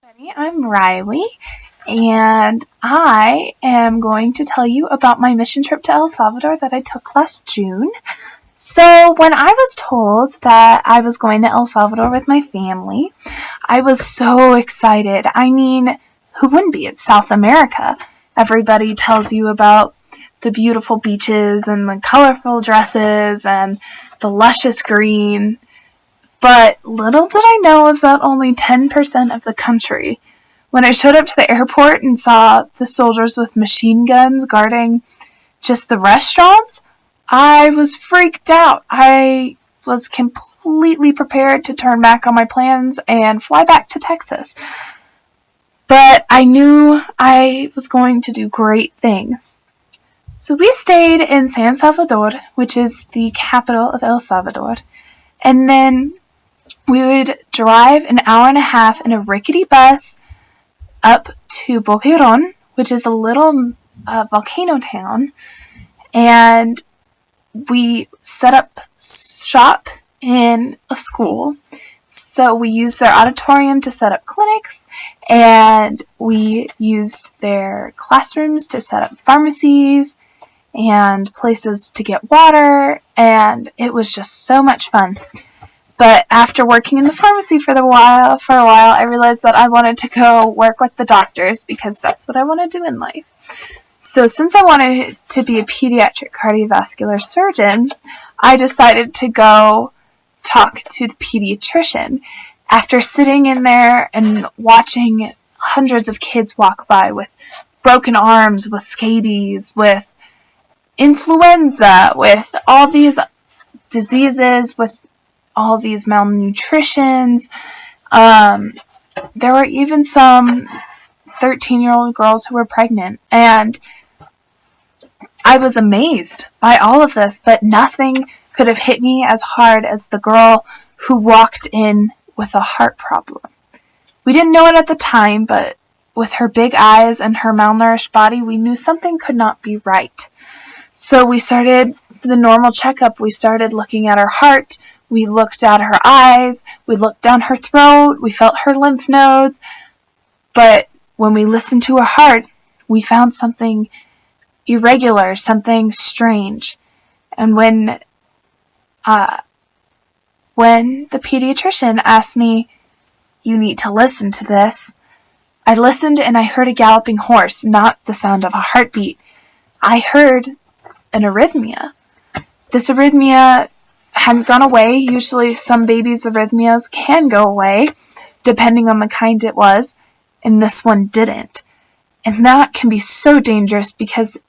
everybody. I'm Riley, and I am going to tell you about my mission trip to El Salvador that I took last June. So, when I was told that I was going to El Salvador with my family, I was so excited. I mean, who wouldn't be? It's South America. Everybody tells you about the beautiful beaches and the colorful dresses and the luscious green. But little did I know is that only 10% of the country. When I showed up to the airport and saw the soldiers with machine guns guarding just the restaurants, I was freaked out. I was completely prepared to turn back on my plans and fly back to Texas. But I knew I was going to do great things. So we stayed in San Salvador, which is the capital of El Salvador, and then we would drive an hour and a half in a rickety bus up to Boquerón, which is a little volcano town, and we set up shop in a school. So we used their auditorium to set up clinics, and we used their classrooms to set up pharmacies and places to get water, and it was just so much fun. But after working in the pharmacy for a while, I realized that I wanted to go work with the doctors because that's what I want to do in life. So since I wanted to be a pediatric cardiovascular surgeon, I decided to go talk to the pediatrician. After sitting in there and watching hundreds of kids walk by with broken arms, with scabies, with influenza, with all these diseases, with all these malnutritions. There were even some 13-year-old girls who were pregnant, and I was amazed by all of this, but nothing could have hit me as hard as the girl who walked in with a heart problem. We didn't know it at the time, but with her big eyes and her malnourished body, we knew something could not be right. So we started the normal checkup. We started looking at her heart. We looked at her eyes, we looked down her throat, we felt her lymph nodes, but when we listened to her heart, we found something irregular, something strange. And when the pediatrician asked me, "You need to listen to this," I listened and I heard a galloping horse, not the sound of a heartbeat. I heard an arrhythmia. This arrhythmia hadn't gone away. Usually some babies' arrhythmias can go away, depending on the kind it was, and this one didn't. And that can be so dangerous because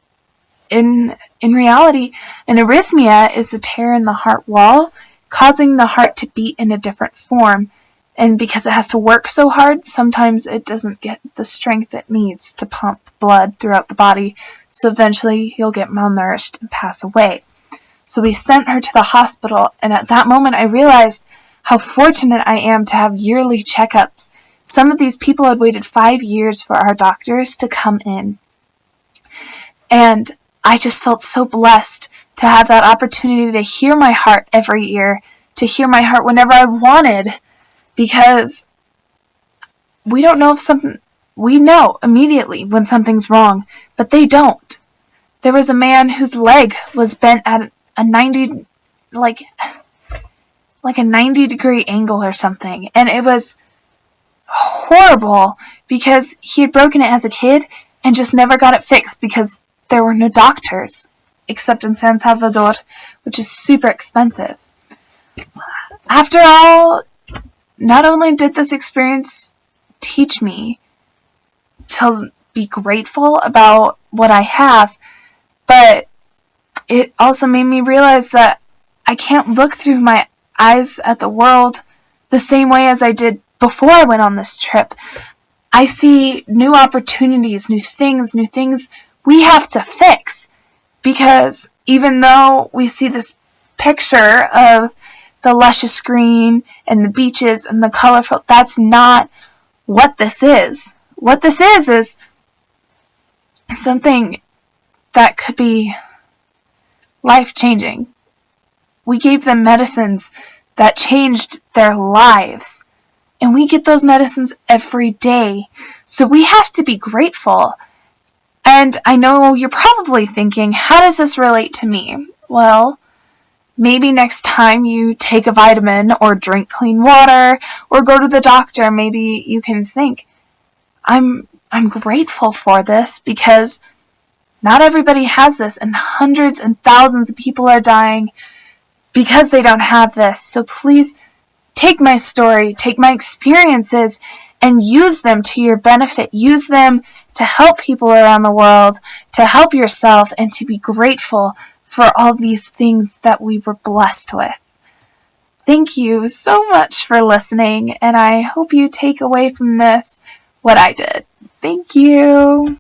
in reality, an arrhythmia is a tear in the heart wall, causing the heart to beat in a different form. And because it has to work so hard, sometimes it doesn't get the strength it needs to pump blood throughout the body, so eventually you'll get malnourished and pass away. So we sent her to the hospital, and at that moment I realized how fortunate I am to have yearly checkups. Some of these people had waited 5 years for our doctors to come in. And I just felt so blessed to have that opportunity to hear my heart every year, to hear my heart whenever I wanted, because we don't know we know immediately when something's wrong, but they don't. There was a man whose leg was bent at a 90 degree angle or something, and it was horrible because he had broken it as a kid and just never got it fixed because there were no doctors except in San Salvador, which is super expensive. After all, not only did this experience teach me to be grateful about what I have, but it also made me realize that I can't look through my eyes at the world the same way as I did before I went on this trip. I see new opportunities, new things we have to fix. Because even though we see this picture of the luscious green and the beaches and the colorful, that's not what this is. What this is something that could be life-changing. We gave them medicines that changed their lives and we get those medicines every day. So we have to be grateful. And I know you're probably thinking, how does this relate to me? Well, maybe next time you take a vitamin or drink clean water or go to the doctor, maybe you can think, I'm grateful for this because not everybody has this, and hundreds and thousands of people are dying because they don't have this. So please take my story, take my experiences, and use them to your benefit. Use them to help people around the world, to help yourself, and to be grateful for all these things that we were blessed with. Thank you so much for listening, and I hope you take away from this what I did. Thank you.